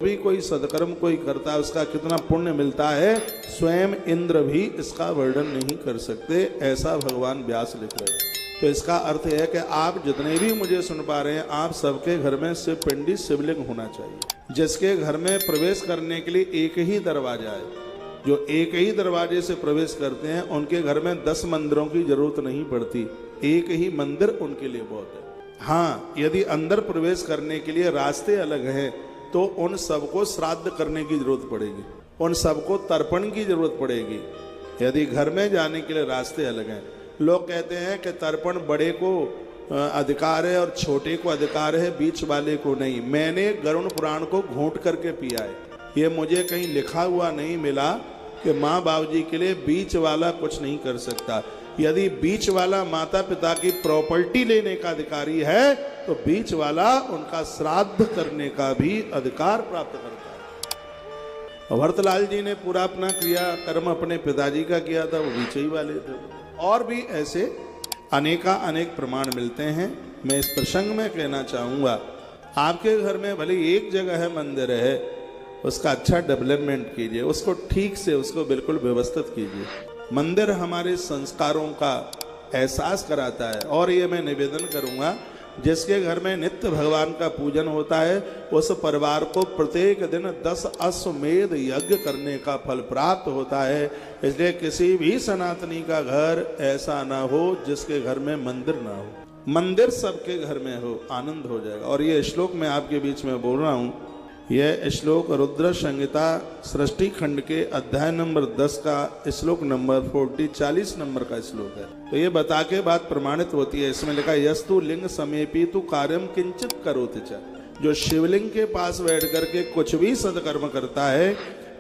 भी कोई सदकर्म कोई करता है उसका कितना पुण्य मिलता है, स्वयं इंद्र भी इसका वर्णन नहीं कर सकते, ऐसा भगवान व्यास लिख रहे हैं। तो इसका अर्थ है कि आप जितने भी मुझे सुन पा रहे हैं, आप सबके घर में शिव पिंडी शिवलिंग होना चाहिए। जिसके घर में प्रवेश करने के लिए एक ही दरवाजा है, जो एक ही दरवाजे से प्रवेश करते हैं, उनके घर में 10 मंदिरों की जरूरत नहीं पड़ती, एक ही मंदिर उनके लिए बहुत है। हाँ, यदि अंदर प्रवेश करने के लिए रास्ते अलग हैं तो उन सबको श्राद्ध करने की जरूरत पड़ेगी, उन सबको तर्पण की जरूरत पड़ेगी। यदि घर में जाने के लिए रास्ते अलग हैं, लोग कहते हैं कि तर्पण बड़े को अधिकार है और छोटे को अधिकार है, बीच वाले को नहीं। मैंने गरुड़ पुराण को घोंट करके पिया है, ये मुझे कहीं लिखा हुआ नहीं मिला कि माँ बाबू जी के लिए बीच वाला कुछ नहीं कर सकता। यदि बीच वाला माता पिता की प्रॉपर्टी लेने का अधिकारी है तो बीच वाला उनका श्राद्ध करने का भी अधिकार प्राप्त करता है। भरतलाल जी ने पूरा अपना क्रिया कर्म अपने पिताजी का किया था, वो बीच ही वाले थे। और भी ऐसे अनेक प्रमाण मिलते हैं। मैं इस प्रसंग में कहना चाहूँगा, आपके घर में भले एक जगह है मंदिर है, उसका अच्छा डेवलपमेंट कीजिए, उसको ठीक से उसको बिल्कुल व्यवस्थित कीजिए। मंदिर हमारे संस्कारों का एहसास कराता है। और ये मैं निवेदन करूँगा, जिसके घर में नित्य भगवान का पूजन होता है उस परिवार को प्रत्येक दिन 10 अश्वमेध यज्ञ करने का फल प्राप्त होता है। इसलिए किसी भी सनातनी का घर ऐसा ना हो जिसके घर में मंदिर ना हो। मंदिर सबके घर में हो, आनंद हो जाएगा। और ये श्लोक मैं आपके बीच में बोल रहा हूँ, यह श्लोक रुद्र संहिता सृष्टि खंड के अध्याय नंबर 10 का श्लोक नंबर 40 नंबर का श्लोक है। तो ये बता के बात प्रमाणित होती है। इसमें लिखा है, यस्तु लिंग समेपी तु कार्यम किंचित करोति च। जो शिवलिंग के पास बैठ करके कुछ भी सदकर्म करता है,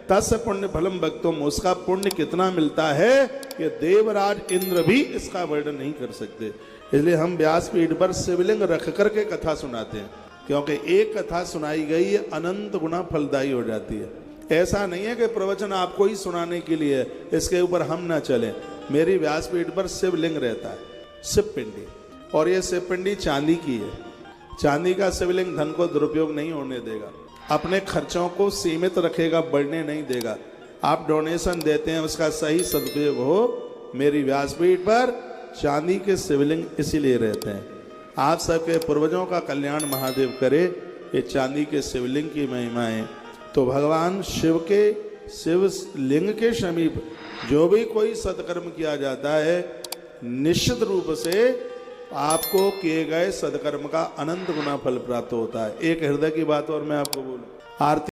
तस् पुण्य फलम भक्तुम, उसका पुण्य कितना मिलता है ये देवराज इंद्र भी इसका वर्णन नहीं कर सकते। इसलिए हम व्यासपीठ पर शिवलिंग रख करके कथा सुनाते हैं, क्योंकि एक कथा सुनाई गई अनंत गुना फलदायी हो जाती है। ऐसा नहीं है कि प्रवचन आपको ही सुनाने के लिए इसके ऊपर हम ना चलें। मेरी व्यासपीठ पर शिवलिंग रहता है, शिव पिंडी, और ये शिव पिंडी चांदी की है। चांदी का शिवलिंग धन को दुरुपयोग नहीं होने देगा, अपने खर्चों को सीमित रखेगा, बढ़ने नहीं देगा। आप डोनेशन देते हैं, उसका सही सदुपयोग हो। मेरी व्यासपीठ पर चांदी के शिवलिंग इसीलिए रहते हैं। आप सबके पूर्वजों का कल्याण महादेव करे। ये चांदी के शिवलिंग की महिमा है। तो भगवान शिव के शिवलिंग के समीप जो भी कोई सत्कर्म किया जाता है, निश्चित रूप से आपको किए गए सत्कर्म का अनंत गुना फल प्राप्त होता है। एक हृदय की बात और मैं आपको बोलूं, आरती